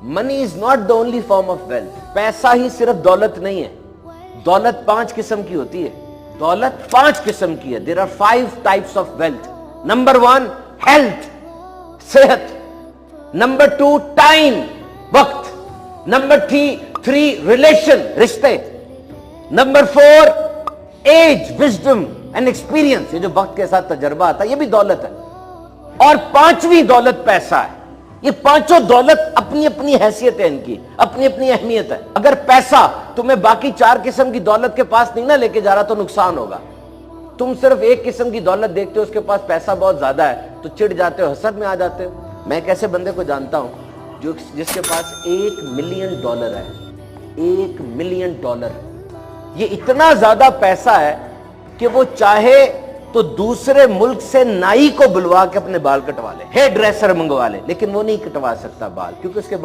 money is not the only form of wealth. پیسہ ہی صرف دولت نہیں ہے. دولت 5 قسم کی ہوتی ہے. دولت 5 قسم کی ہے. There are 5 types of wealth. Number 1, health, صحت. Number 2, time, وقت. Number 3, relation, رشتے. Number 4, age, wisdom and experience. یہ جو وقت کے ساتھ تجربہ آتا ہے یہ بھی دولت ہے. اور 5ویں دولت پیسہ ہے. یہ 5 دولت اپنی اپنی حیثیت ہے, ان کی اپنی اپنی اہمیت ہے. اگر پیسہ تمہیں باقی 4 قسم کی دولت کے پاس نہیں نہ لے کے جا رہا تو نقصان ہوگا. تم صرف ایک قسم کی دولت دیکھتے ہو, اس کے پاس پیسہ بہت زیادہ ہے تو چڑ جاتے ہو, حسد میں آ جاتے ہو. میں ایک ایسے بندے کو جانتا ہوں جس کے پاس $1 ملین ہے. $1 ملین. یہ اتنا زیادہ پیسہ ہے کہ وہ چاہے تو دوسرے ملک سے نائی کو بلوا کے اپنے بال کٹوا لے, ہیئر ڈریسر منگوا لے, لیکن وہ نہیں کٹوا سکتا بال, کیونکہ اس کے بال